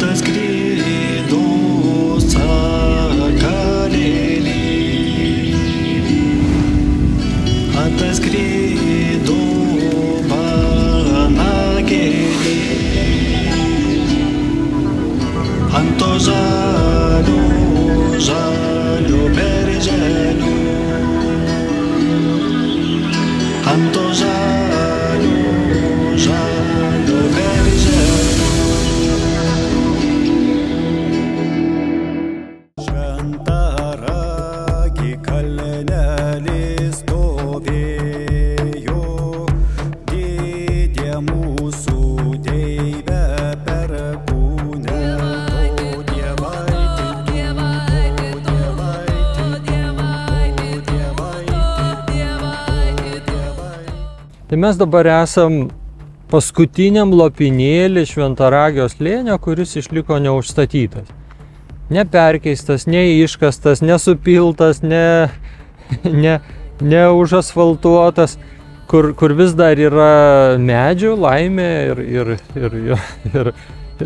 Ataskrido sakalėlį, ataskrido vanagėlį, ant to žalio berželio, ant to žalio berželio. Šventaragi kalnelį stovėjo, didė mūsų Deivė perkūne. Tai mes dabar esam paskutiniam lopinėlį Šventaragio slėnio, kuris išliko neužstatytas. Neperkeistas, neiškastas, nesupiltas, neužasfaltuotas, kur vis dar yra medžių, laimė ir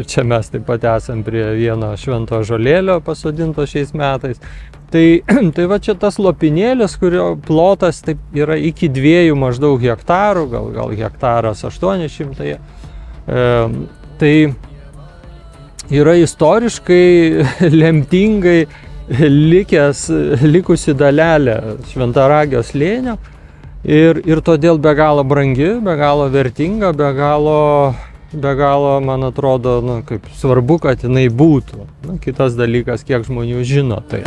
čia mes taip pat esam prie vieno švento ąžuolėlio pasodinto šiais metais. Tai va čia tas lopinėlis, kurio plotas taip yra iki 2 maždaug hektarų, gal hektaras 800. Tai yra istoriškai lemtingai likusi dalelė Šventaragio slėnio ir todėl be galo brangi, be galo vertinga, be galo, man atrodo, kaip svarbu, kad jinai būtų. Kitas dalykas, kiek žmonių žino tai.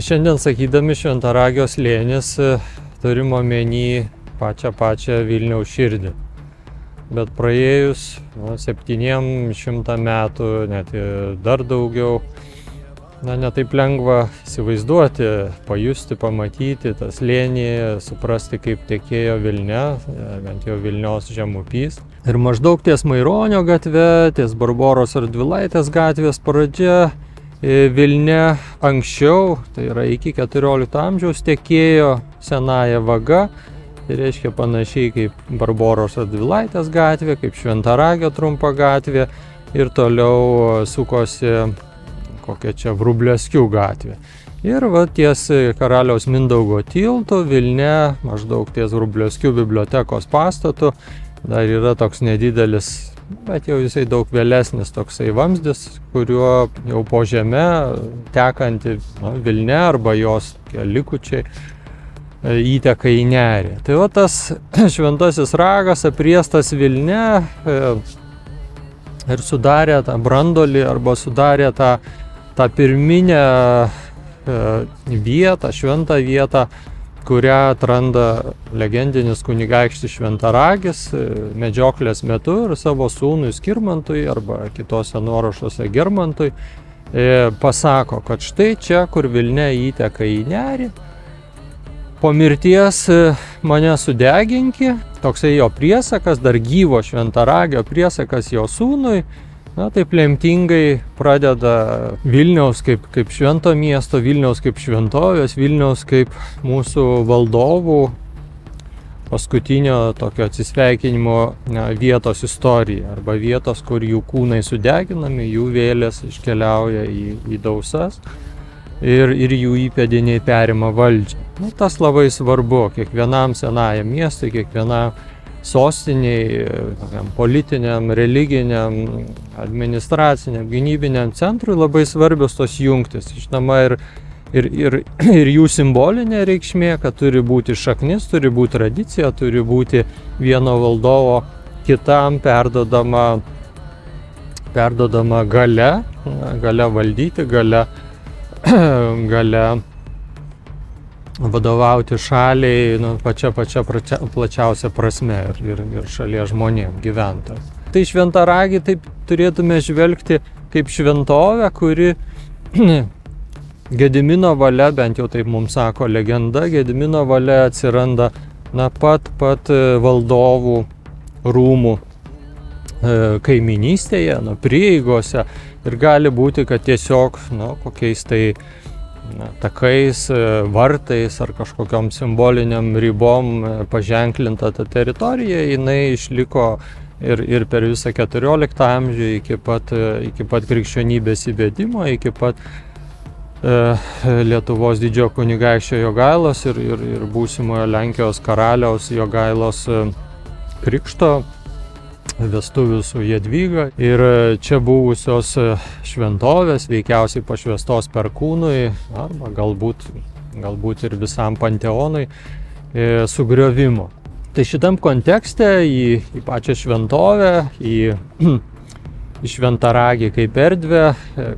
Šiandien sakydami Šventaragio slėnis turim omeny pačią Vilniaus širdį. Bet praėjus 700 metų, net dar daugiau, netaip lengva įsivaizduoti, pajusti, pamatyti tą slėnį, suprasti, kaip tekėjo Vilnia, bent jau Vilnios žemupys. Ir maždaug ties Maironio gatve, ties Barboros Radvilaitės gatvės pradžia Vilnia anksčiau, tai yra iki 14 amžiaus, tekėjo senąją vaga. Tai reiškia panašiai kaip Barboros Radvilaitės gatvė, kaip Šventaragio trumpa gatvė ir toliau sukosi kokia čia Vrublevskių gatvė. Ir va ties Karaliaus Mindaugo tiltu Vilnia, maždaug ties Vrublevskių bibliotekos pastatu, dar yra toks nedidelis, bet jau jisai daug vėlesnis toksai vamzdis, kuriuo jau po žeme tekanti Vilnia arba jos likučiai įteka į nerį. Tai va tas šventasis ragas apriestas Vilnia ir sudarė tą brandolį arba sudarė tą pirminę vietą, šventą vietą, kurią atranda legendinis kunigaikštis Šventaragis medžioklės metu ir savo sūnui Skirmantui arba kitose nuorašuose Germantui pasako, kad štai čia, kur Vilnia įteka į nerį, po mirties mane sudeginki, toksai jo priesakas, dar gyvo Šventaragio priesakas jo sūnui, taip lemtingai pradeda Vilniaus kaip švento miesto, Vilniaus kaip šventovės, Vilniaus kaip mūsų valdovų paskutinio tokio atsisveikinimo vietos istorija, arba vietos, kur jų kūnai sudeginami, jų vėlės iškeliauja į dausas ir jų įpėdiniai perima valdžią. Tas labai svarbu kiekvienam senajam miestui, kiekvienam sostiniai, politiniam, religiniam, administraciniam, gynybiniam centrui labai svarbios tos jungtis. Žinoma, ir jų simbolinė reikšmė, kad turi būti šaknis, turi būti tradicija, turi būti vieno valdovo kitam perdodama galia valdyti, galia vadovauti šaliai pačia plačiausia prasme ir šalies žmonėm, gyventojams. Tai Šventaragį taip turėtume žvelgti kaip šventovę, kuri Gedimino valia, bent jau taip mums sako legenda, Gedimino valia atsiranda pat valdovų rūmų kaiminystėje, prieigose ir gali būti, kad tiesiog kokiais tai takais, vartais ar kažkokiom simboliniam ribom paženklinta ta teritorija, jinai išliko ir per visą 14 amžių iki pat krikščionybės įvedimo, iki pat Lietuvos didžiojo kunigaikščio Jogailos ir būsimojo Lenkijos karaliaus Jogailos krikšto, vestuvių su Jadvyga. Ir čia buvusios šventovės, veikiausiai pašvęstos Perkūnui, arba galbūt ir visam panteonui, sugriovimo. Tai šitam kontekste į pačią šventovę, į Šventaragį kaip erdvę,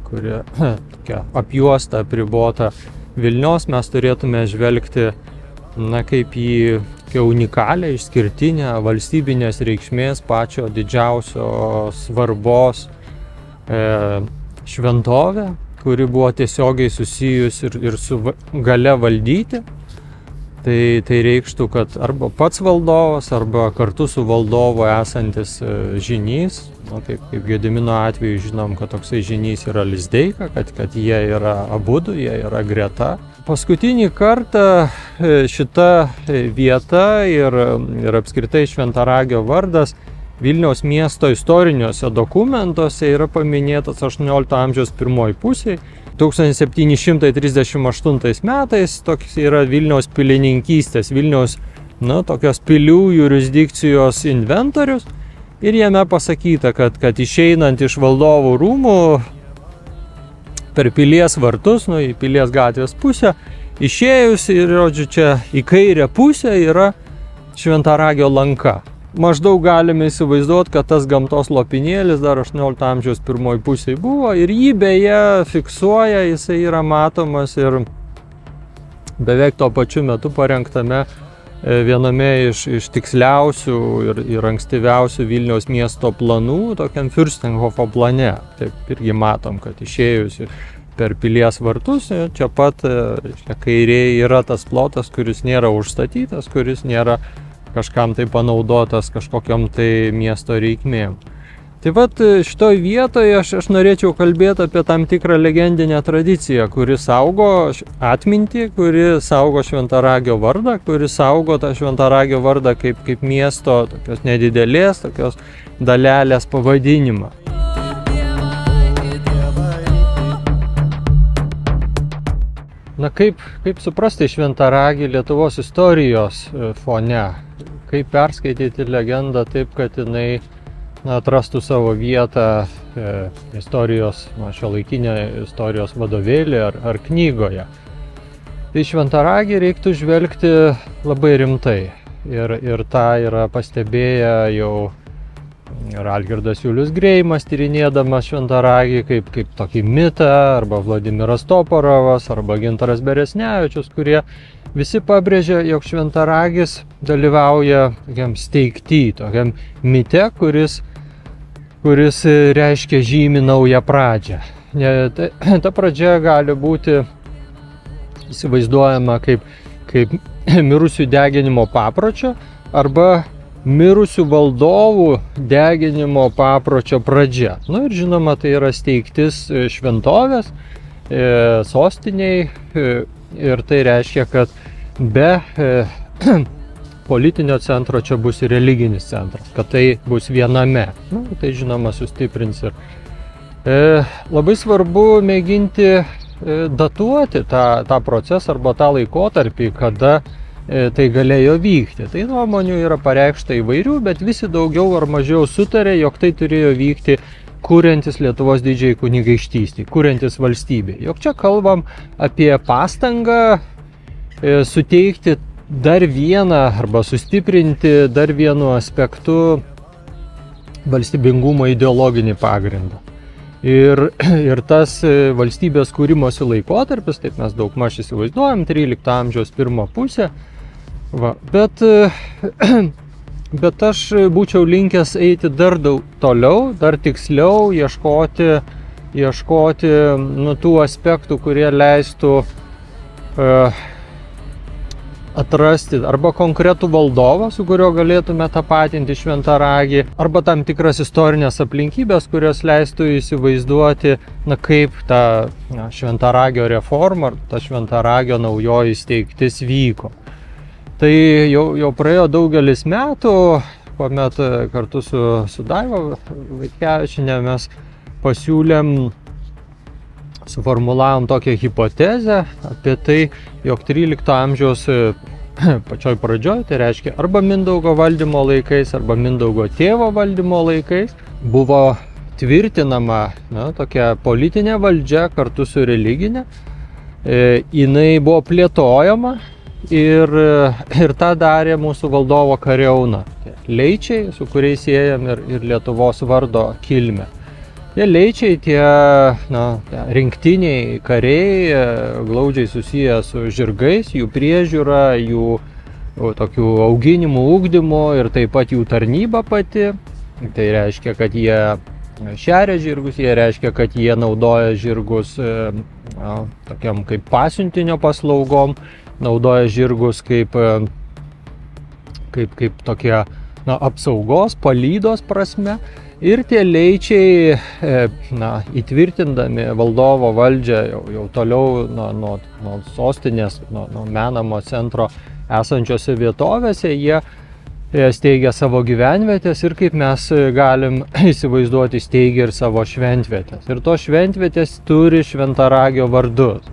kuri tokia apjuosta, apribota Vilnios, mes turėtume žvelgti kaip į unikalią, išskirtinę, valstybinės reikšmės, pačio didžiausios svarbos šventovę, kuri buvo tiesiogiai susijus ir su gale valdyti. Tai reikštų, kad arba pats valdovas, arba kartu su valdovu esantis žynys, kaip Gedimino atveju žinom, kad toksai žynys yra Lizdeika, kad jie yra abudu, jie yra greta. Paskutinį kartą šita vieta ir apskritai Šventaragio vardas Vilniaus miesto istoriniuose dokumentuose yra paminėtas 18 amžiaus pirmoji pusėje. 1738 metais toks yra Vilniaus pilininkystės, Vilniaus tokios pilių jurisdikcijos inventorius. Ir jame pasakyta, kad išeinant iš valdovų rūmų per pilies vartus, į pilies gatvės pusę, išėjus ir, čia į kairę pusę yra Šventaragio lanka. Maždaug galime įsivaizduoti, kad tas gamtos lopinėlis dar 18 amžiaus pirmoji pusėje buvo ir jį beje fiksuoja, jisai yra matomas ir beveik tuo pačiu metu parengtame viename iš tiksliausių ir ankstyviausių Vilniaus miesto planų, tokiam Fürstenhofo plane. Taip irgi matom, kad išėjus per pilies vartus, čia pat kairėje yra tas plotas, kuris nėra užstatytas, kuris nėra kažkam tai panaudotas kažkokiam tai miesto reikmėm. Tai vat šitoj vietoje aš norėčiau kalbėti apie tam tikrą legendinę tradiciją, kuri saugo atmintį, kuri saugo Šventaragio vardą, kuri saugo tą Šventaragio vardą kaip miesto tokios nedidelės, tokios dalelės pavadinimą. Kaip suprasti Šventaragį Lietuvos istorijos fone? Kaip perskaityti legendą taip, kad jinai atrastų savo vietą istorijos, šiuolaikinė istorijos vadovėlį ar knygoje? Tai Šventaragį reiktų žvelgti labai rimtai. Ir tą yra pastebėję jau ir Algirdas Julius Greimas, tyrinėdamas Šventaragį kaip tokį mitą, arba Vladimiras Toporovas, arba Gintaras Beresnevičius, kurie visi pabrėžia, jog Šventaragis dalyvauja tokiam steigty, tokiam mite, kuris reiškia žymi naują pradžią. Ta pradžia gali būti įsivaizduojama kaip mirusių deginimo papročio arba mirusių valdovų deginimo papročio pradžia. Ir žinoma, tai yra steigtis šventovės, sostiniai, ir tai reiškia, kad be politinio centro čia bus ir religinis centras, kad tai bus viename. Tai žinoma sustiprins ir labai svarbu mėginti datuoti tą procesą arba tą laikotarpį, kada tai galėjo vykti. Tai nuomonių yra pareikšta įvairių, bet visi daugiau ar mažiau sutarė, jog tai turėjo vykti kuriantis Lietuvos didžiai kunigaikštystei, kuriantis valstybei. Jog čia kalbam apie pastangą suteikti dar vieną arba sustiprinti dar vienu aspektu valstybingumo ideologinį pagrindą. Ir tas valstybės kūrimosi laikotarpis, taip mes daugmaž įsivaizduojam, 13 amžiaus pirmą pusę. Bet aš būčiau linkęs eiti dar toliau, dar tiksliau, ieškoti tų aspektų, kurie leistų atrasti arba konkretų valdovą, su kurio galėtume tapatinti Šventaragį, arba tam tikras istorinės aplinkybės, kurios leistų įsivaizduoti, kaip ta Šventaragio reforma, ta Šventaragio naujoji steigtis vyko. Tai jau praėjo daugelis metų, kuomet kartu su Daiva Vaitkevičiene mes suformulavom tokią hipotezę apie tai, jog 13 amžiaus pačioj pradžioj, tai reiškia arba Mindaugo valdymo laikais, arba Mindaugo tėvo valdymo laikais, buvo tvirtinama tokia politinė valdžia kartu su religinė. Jinai buvo plėtojama ir tą darė mūsų valdovo kariauna. Leičiai, su kuriais siejam ir Lietuvos vardo kilmę. Tie leičiai, tie rinktiniai kariai, glaudžiai susiję su žirgais, jų priežiūra, jų tokių auginimų, ugdymu ir taip pat jų tarnyba pati. Tai reiškia, kad jie šeria žirgus, jie reiškia, kad jie naudoja žirgus tokiam kaip pasiuntinio paslaugom, naudoja žirgus kaip tokie apsaugos, palydos prasme. Ir tie leičiai, įtvirtindami valdovo valdžią jau toliau nuo sostinės, nuo menamo centro esančiose vietovėse, jie steigia savo gyvenvietės ir kaip mes galim įsivaizduoti, steigia ir savo šventvietes. Ir tos šventvietes turi Šventaragio vardus.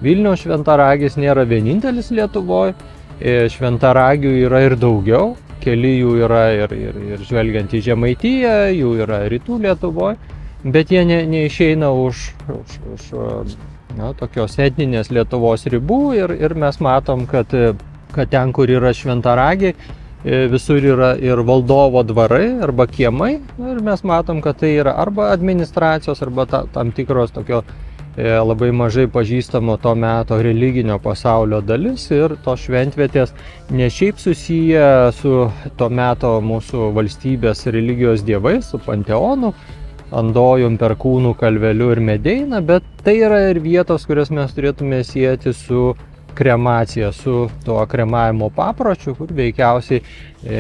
Vilniaus Šventaragis nėra vienintelis Lietuvoje, Šventaragių yra ir daugiau. Keli jų yra ir žvelgiant į Žemaitiją, jų yra rytų Lietuvoje, bet jie neišeina už tokios etninės Lietuvos ribų ir mes matom, kad ten, kur yra Šventaragiai, visur yra ir valdovo dvarai arba kiemai ir mes matom, kad tai yra arba administracijos, arba tam tikros tokio labai mažai pažįstamo to meto religinio pasaulio dalis ir tos šventvietės ne šiaip susiję su to meto mūsų valstybės religijos dievais, su Panteonu, Andojum, Perkūnu, Kalveliu ir Medeina, bet tai yra ir vietos, kurias mes turėtume sieti su kremacija, su tuo kremavimo papročiu, kur veikiausiai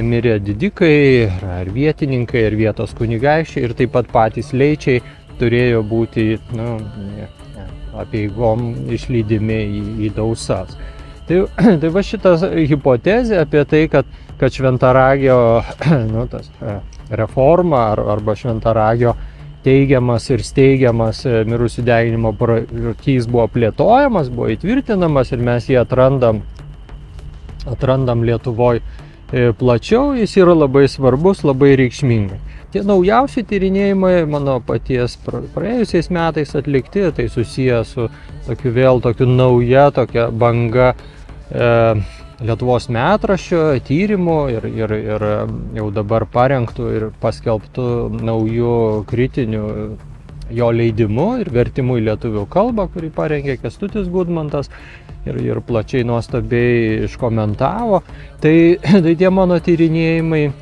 mirė didikai, ar vietininkai, ir vietos kunigaikščiai, ir taip pat patys leičiai turėjo būti apeigom išlydimi į dausas. Tai va šitas hipotezė apie tai, kad Šventaragio reforma arba Šventaragio teigiamas ir steigiamas mirusių deginimo paprotys buvo plėtojamas, buvo įtvirtinamas ir mes jį atrandam Lietuvoje plačiau, jis yra labai svarbus, labai reikšmingas. Tie naujausi tyrinėjimai mano paties praėjusiais metais atlikti, tai susiję su tokiu nauja tokia banga Lietuvos metraščio tyrimų ir jau dabar parengtų ir paskelbtų naujų kritinių jo leidimu ir vertimu į lietuvių kalbą, kurį parengė Kęstutis Gudmantas ir plačiai nuostabiai iškomentavo. Tai tie mano tyrinėjimai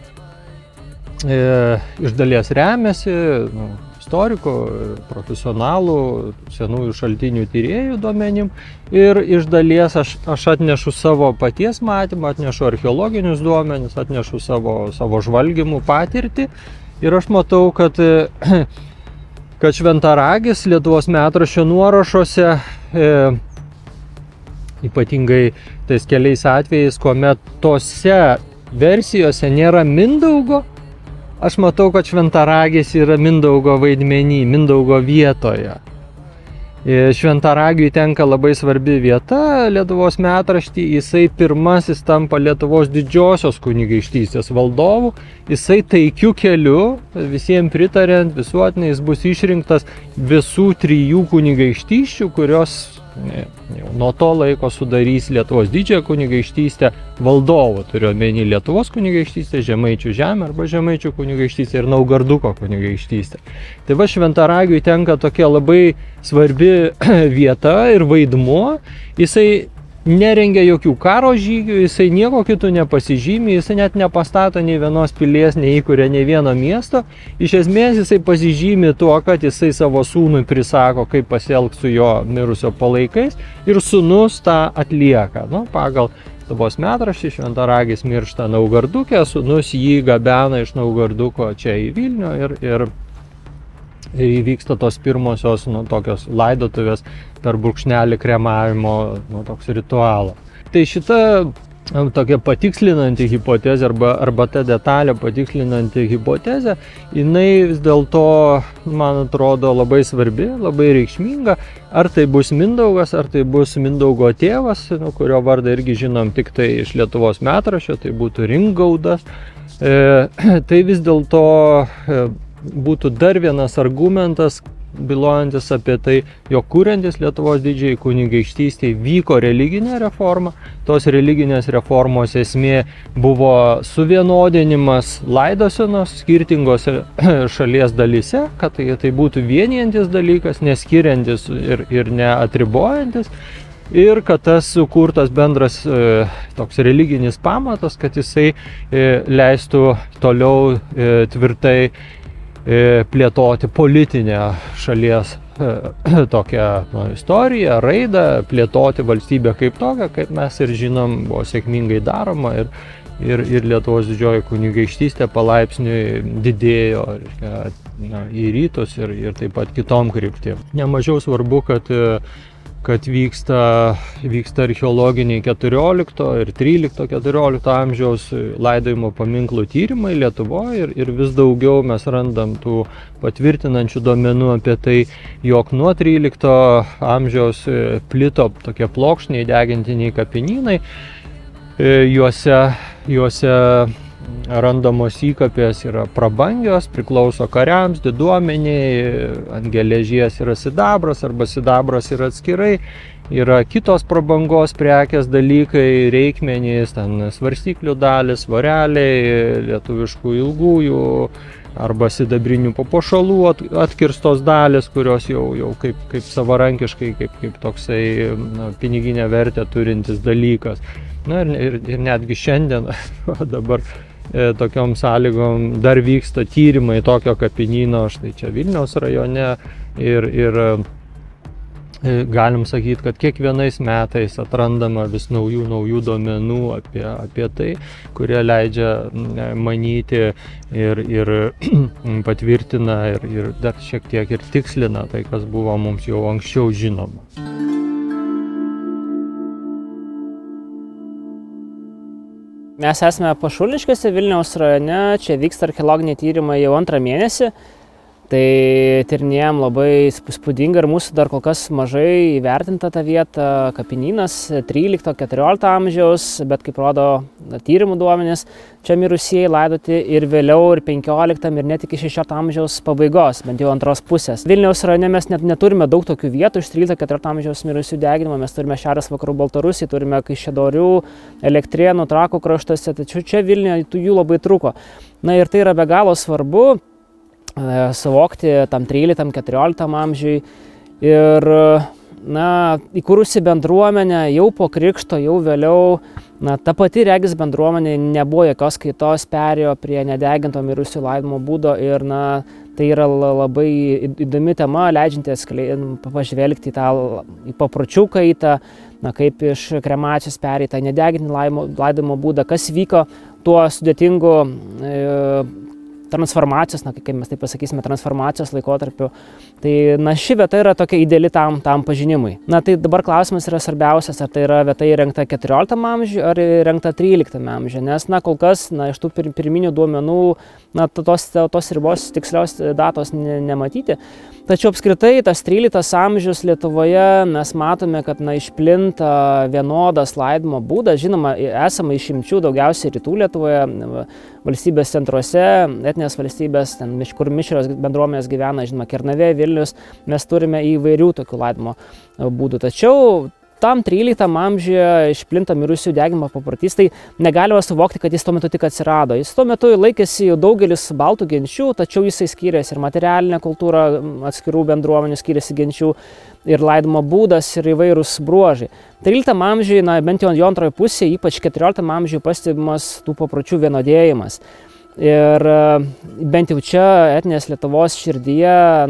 iš dalies remiasi istorikų, profesionalų, senųjų šaltinių tyrėjų duomenim ir iš dalies aš atnešu savo paties matymą, atnešu archeologinius duomenis, atnešu savo žvalgymų patirtį ir aš matau, kad Šventaragis Lietuvos metraščio nuorašuose, ypatingai tais keliais atvejais, kuomet tose versijose nėra Mindaugo, aš matau, kad Šventaragis yra Mindaugo vaidmenį, Mindaugo vietoje. Šventaragiui tenka labai svarbi vieta Lietuvos metrašty, jisai pirmasis tampa Lietuvos didžiosios kunigaikštystės valdovu, jisai taikiu keliu, visiems pritariant, visuotinai jis bus išrinktas visų 3 kunigaikštysčių, kurios nuo to laiko sudarys Lietuvos didžiąją kunigaikštystę valdovu, turiu omeny Lietuvos kunigaikštystę, Žemaičių žemę arba Žemaičių kunigaikštystę ir Naugarduko kunigaikštystę. Tai va Šventaragiui tenka tokia labai svarbi vieta ir vaidmuo, jisai nerengia jokių karo žygių, jisai nieko kitų nepasižymi, jisai net nepastato nei vienos pilies, neįkuria nei vieno miesto. Iš esmės jisai pasižymi tuo, kad jisai savo sūnui prisako, kaip pasielgs su jo mirusio palaikais ir sūnus tą atlieka, pagal Lietuvos metraštį, Šventaragis miršta Naugarduke, sūnus jį gabena iš Naugarduko čia į Vilnių ir įvyksta tos pirmosios tokios laidotuvės per brūkšnelį kremavimo toks ritualas. Tai šita tokia patikslinanti hipotezė arba ta detalė patikslinanti hipotezė, jinai vis dėlto, man atrodo, labai svarbi, labai reikšminga. Ar tai bus Mindaugas, ar tai bus Mindaugo tėvas, kurio vardą irgi žinom tik tai iš Lietuvos metraščio, tai būtų Ringaudas. Tai vis dėlto būtų dar vienas argumentas, bylojantis apie tai, jog kuriantis Lietuvos didžiajai kunigaikštystei vyko religinė reforma. Tos religinės reformos esmė buvo suvienodinimas laidosenos skirtingose šalies dalyse, kad tai būtų vienijantis dalykas, neskiriantis ir neatribojantis. Ir kad tas sukurtas bendras toks religinis pamatas, kad jisai leistų toliau tvirtai plėtoti politinę šalies tokią istoriją, raidą, plėtoti valstybę kaip tokią, kaip mes ir žinom, buvo sėkmingai daroma ir Lietuvos didžioji kunigaikštystė palaipsniui didėjo į rytus ir taip pat kitom kryptim. Nemažiau svarbu, kad vyksta archeologiniai 14 ir 13-14 amžiaus laidojimo paminklų tyrimai Lietuvoje ir vis daugiau mes randam tų patvirtinančių duomenų apie tai, jog nuo 13 amžiaus plito tokie plokštiniai degintiniai kapinynai, juose randamos įkapės yra prabangios, priklauso kariams, diduomeniai, ant geležies yra sidabras arba sidabras yra atskirai, yra kitos prabangos prekės dalykai, reikmenys, ten svarstyklių dalis, svareliai, lietuviškų ilgųjų arba sidabrinių papuošalų atkirstos dalis, kurios jau kaip savarankiškai, kaip toksai piniginę vertę turintis dalykas. Ir netgi šiandien dabar tokiom sąlygom dar vyksta tyrimai tokio kapinyno štai čia Vilniaus rajone ir galim sakyti, kad kiekvienais metais atrandama vis naujų duomenų apie tai, kurie leidžia manyti ir patvirtina ir dar šiek tiek ir tikslina tai, kas buvo mums jau anksčiau žinoma. Mes esame Pašulniškėse, Vilniaus rajone, čia vyksta archeologiniai tyrimai jau 2 mėnesį. Tai tyrinėjom labai įspūdinga ir mūsų dar kol kas mažai įvertinta ta vieta, kapinynas 13-14 amžiaus, bet kaip rodo tyrimų duomenys, čia mirusieji laidoti ir vėliau ir 15 ir net iki 16 amžiaus pabaigos, bent jau antros pusės. Vilniaus rajone mes neturime daug tokių vietų iš 13-14 amžiaus mirusių deginimo, mes turime šiaurės vakarų Baltarusiją, turime Kaišiadorių, Elektrėnų, Trakų kraštuose, tačiau čia Vilniuje jų labai trūko. Na ir tai yra be galo svarbu suvokti tam 13-14 amžiui ir įkūrusi bendruomenę jau po krikšto, jau vėliau, ta pati regis bendruomenė nebuvo jokios kaitos, perėjo prie nedeginto mirusių laidojimo būdo ir tai yra labai įdomi tema, leidžianti pažvelgti į papročių kaitą, kaip iš kremacijos perėjo į nedegintinį laidojimo būdą, kas vyko tuo sudėtingu transformacijos, kaip mes taip pasakysime, transformacijos laikotarpiu. Tai ši vieta yra tokia ideali tam pažinimui. Tai dabar klausimas yra svarbiausias, ar tai yra vieta įrengta 14 amžiuje ar įrengta 13 amžiuje, nes kol kas iš tų pirminių duomenų tos ribos tikslios datos nematyti. Tačiau apskritai tas 13 amžius Lietuvoje mes matome, kad išplinta vienodas laidojimo būdas. Žinoma, esama išimčių daugiausiai rytų Lietuvoje, valstybės centruose, etinės valstybės, kur mišrios bendruomenės gyvena, žinoma, Kernavė, Vilnius, mes turime įvairių tokių laidojimo būdų. Tačiau tam 13 amžiuje išplinta mirusių deginimo paprotys, tai negalima suvokti, kad jis tuo metu tik atsirado. Jis tuo metu laikėsi jau daugelis baltų genčių, tačiau jisai skyrėsi ir materialinė kultūra atskirų bendruomenių, skyrėsi genčių ir laidojimo būdas ir įvairūs bruožai. 13 amžiuje, bent jau jo antroje pusėje, ypač 14 amžiuje pastebimas tų papročių vienodėjimas. Ir bent jau čia etninės Lietuvos širdyje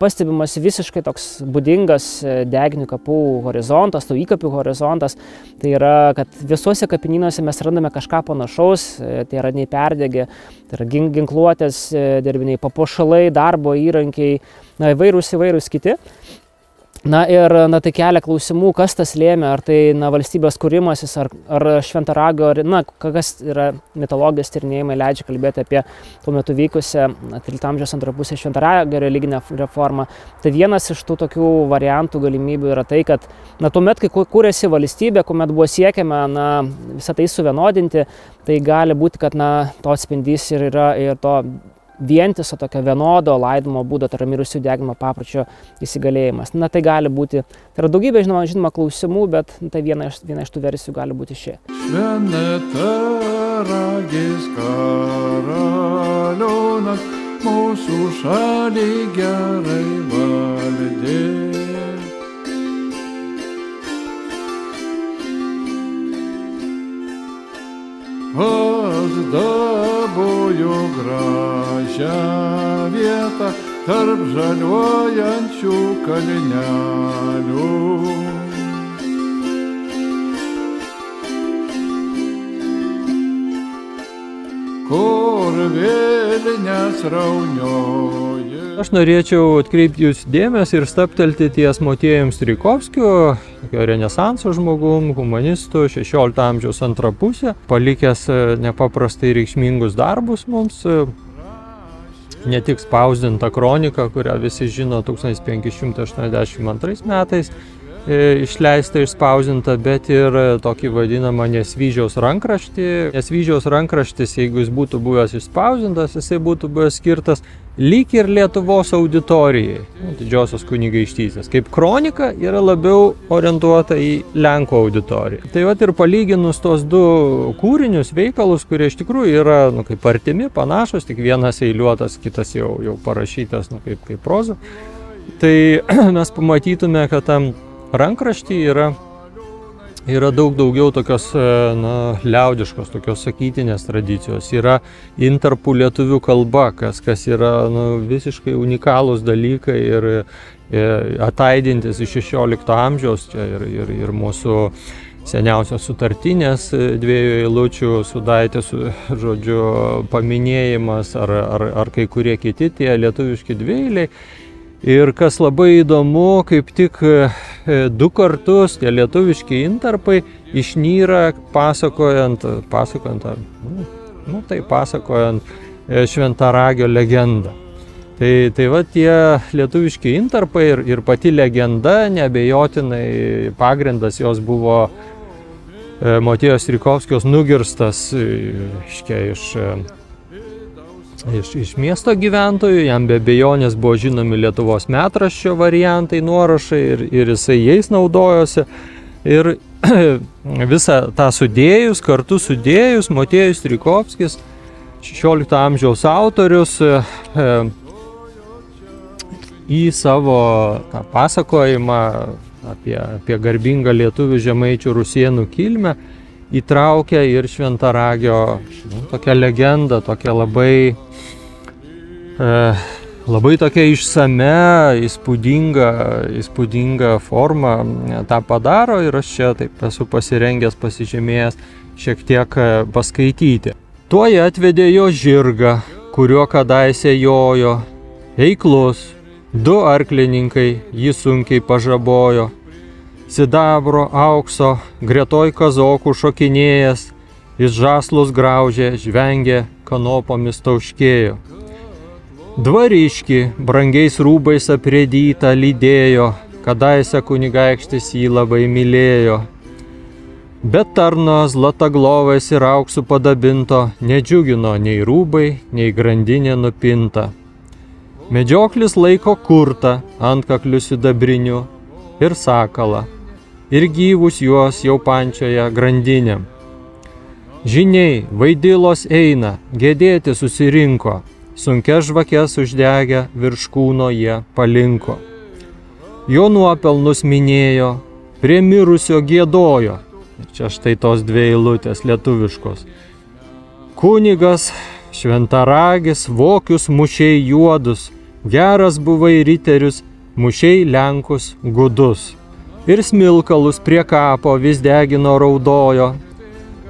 pastebimas visiškai toks būdingas deginių kapų horizontas, tų įkapių horizontas. Tai yra, kad visuose kapinynuose mes randame kažką panašaus, tai yra neįperdegę, tai yra ginkluotės dirbiniai, papuošalai, darbo įrankiai, įvairūs kiti. Ir tai kelia klausimų, kas tas lėmė, ar tai valstybės kūrimasis, ar Šventaragio, kas yra mitologijos tyrinėjimai leidžia kalbėti apie tuo metu vykusią 13 amžiaus antrą pusę Šventaragio religinę reformą. Tai vienas iš tų tokių variantų galimybių yra tai, kad tuomet, kai kūrėsi valstybė, kuomet buvo siekiama visą tai suvienodinti, tai gali būti, kad to atspindys ir yra ir to vientiso tokio vienodo laidojimo būdo, tai yra mirusių deginimo papročio įsigalėjimas. Tai gali būti, tai yra daugybė žinoma klausimų, bet tai viena iš tų versijų gali būti ši. Šventaragis karalionas mūsų šalį gerai valdė. Pasdabojo gražią vietą tarp žaliuojančių kalnelių. Kur vėlinės raunioja. Aš norėčiau atkreipti jūsų dėmesį ir stabtelti ties Motiejum Strijkovskiu, renesanso žmogum, humanistu, 16 amžiaus antrą pusę, palikęs nepaprastai reikšmingus darbus mums. Ne tik spausdinta kronika, kurią visi žino 1582 metais išleista išspausdinta, bet ir tokį vadinamą Nesvyžiaus rankraštį. Nesvyžiaus rankraštis, jeigu jis būtų buvęs išspausdintas, jisai būtų buvęs skirtas lyg ir Lietuvos auditorijai, didžiosios kunigaikštystės. Kaip kronika yra labiau orientuota į Lenkų auditoriją. Tai vat ir palyginus tos du kūrinius, veikalus, kurie iš tikrųjų yra kaip artimi, panašus, tik vienas eiliuotas, kitas jau parašytas kaip proza, tai mes pamatytume, kad tam rankraštį yra daug daugiau tokios liaudiškos, tokios sakytinės tradicijos. Yra intarpų lietuvių kalba, kas yra visiškai unikalūs dalykai ir ataidintis iš 16 amžiaus. Čia ir mūsų seniausios sutartinės dviejų eilučių sudaitės, žodžiu, paminėjimas ar kai kurie kiti tie lietuviški dvieiliai. Ir kas labai įdomu, kaip tik 2 kartus tie lietuviški intarpai išnyra pasakojant Šventaragio legendą. Tai va tie lietuviški intarpai ir pati legenda, neabejotinai pagrindas jos buvo Motiejos Strijkovskio nugirstas iš miesto gyventojų, jam be abejonės buvo žinomi Lietuvos metraščio variantai, nuorašai ir jisai jais naudojosi. Ir visą tą kartu sudėjus, Motiejus Strijkovskis, 16 amžiaus autorius, į savo tą pasakojimą apie garbingą lietuvių žemaičių rusėnų kilmę įtraukia ir Šventaragio tokią legendą, tokią labai tokia išsame, įspūdinga forma tą padaro ir aš čia taip esu pasirengęs, pasižymėjęs šiek tiek paskaityti. Tuoj atvedė jo žirgą, kuriuo kadaise jojo, eiklus, 2 arklininkai jį sunkiai pažabojo, sidabro, aukso, gretoj kazokų šokinėjęs, jis žaslus graužė, žvengė, kanopomis tauškėjo. Dvariškį brangiais rūbais aprėdytą lydėjo, kadaise kunigaikštis jį labai mylėjo. Bet tarno zlataglovės ir auksų padabinto nedžiugino nei rūbai, nei grandinė nupinta. Medžioklis laiko kurtą antkakliu sidabriniu ir sakalą, ir gyvus juos jau pančioje grandinėm. Žiniai, vaidilos eina, gedėti susirinko, sunkias žvakes uždegę virš kūno jie palinko. Jo nuopelnus minėjo, prie mirusio giedojo. Ir čia štai tos 2 eilutės lietuviškos. Kunigas šventaragis, vokius mušiai juodus, geras buvai riterius, mušiai lenkus gudus. Ir smilkalus prie kapo vis degino raudojo,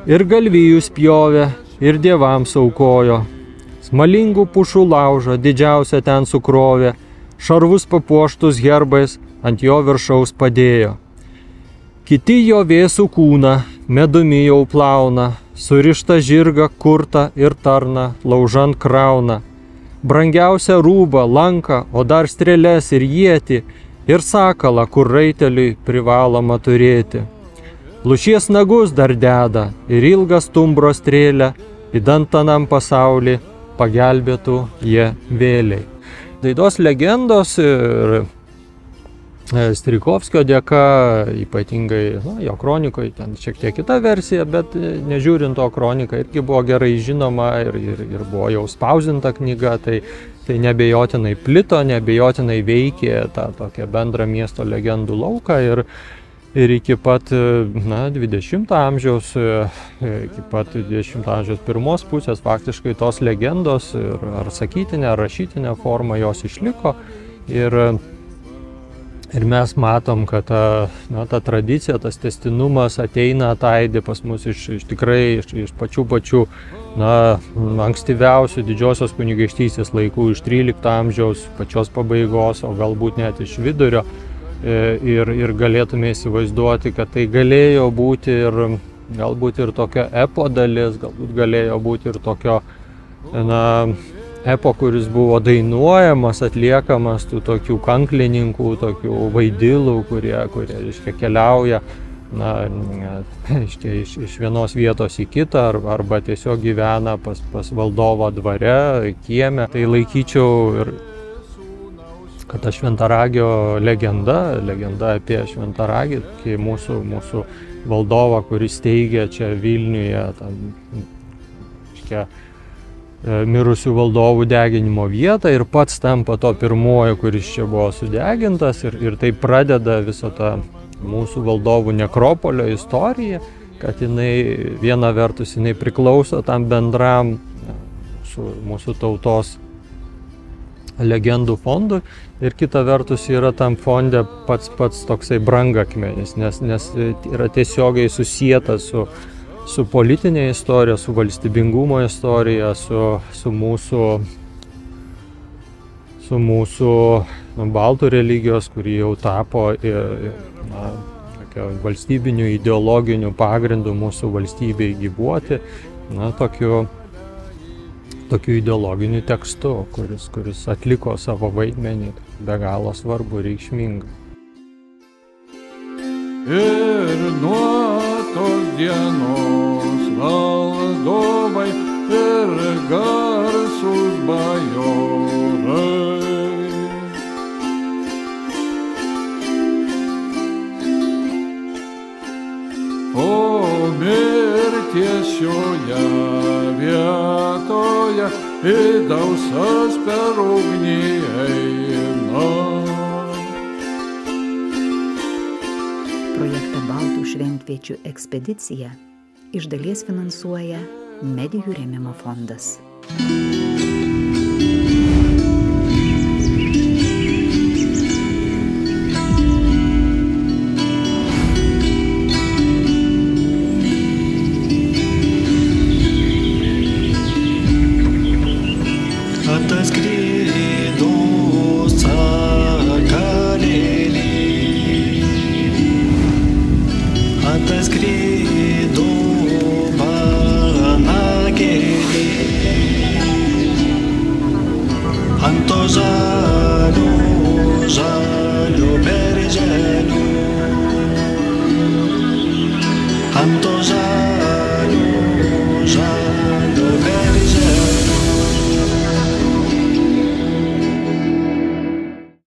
ir galvijus pjovė, ir dievams aukojo. Smalingų pušų laužą didžiausia ten sukrovė, šarvus papuoštus herbais ant jo viršaus padėjo. Kiti jo vėsų kūną medumi jau plauna, surištą žirgą, kurtą ir tarną laužant krauna. Brangiausią rūbą, lanką, o dar strėles ir ietį, ir sakalą, kur raiteliui privaloma turėti. Lūšies nagus dar deda ir ilgą stumbro strėlę, įdant anam pasaulį pagelbėtų jie vėliai. Daidos legendos ir Strijkovskio dėka, ypatingai jo kronikoje, ten šiek tiek kita versija, bet nežiūrint to, kronika irgi buvo gerai žinoma ir buvo jau spausdinta knyga, tai nebejotinai plito, nebejotinai veikė tą tokią bendrą miesto legendų lauką ir iki pat 20 amžiaus, iki pat 20 amžiaus pirmos pusės faktiškai tos legendos ar sakytinė, ar rašytinė forma jos išliko ir mes matom, kad ta tradicija, tas tęstinumas ateina, ataidi pas mus iš pačių ankstyviausių didžiosios kunigaikštystės laikų, iš 13 amžiaus pačios pabaigos, o galbūt net iš vidurio. Ir galėtume įsivaizduoti, kad tai galėjo būti ir galbūt ir tokio epo dalis, galbūt galėjo būti ir tokio epo, kuris buvo dainuojamas, atliekamas tų tokių kanklininkų, tokių vaidilų, kurie reiškia, keliauja iš vienos vietos į kitą arba tiesiog gyvena pas valdovą dvare, kieme. Tai laikyčiau ir kad ta šventaragio legenda apie šventaragį, kai mūsų valdovą, kuris steigė čia Vilniuje, mirusių valdovų deginimo vietą ir pats tampa to pirmojo, kuris čia buvo sudegintas ir tai pradeda visą tą mūsų valdovų nekropolio istoriją, kad jinai viena vertus jinai priklauso tam bendram mūsų tautos legendų fondui ir kita vertus yra tam fonde pats toksai brangakmenis, nes yra tiesiogiai susietas su politinė istorija, su valstybingumo istorija, su mūsų baltų religijos, kuri jau tapo valstybiniu ideologiniu pagrindu mūsų valstybei gyvuoti, tokiu ideologiniu tekstu, kuris atliko savo vaidmenį be galo svarbu, reikšmingą. Ir nuo tos dienos valdovai ir garsūs bajorai po mirties šioje vietoje į dausas per ugnį eina. Projektą Baltų šventviečių ekspedicija iš dalies finansuoja Medijų rėmimo fondas.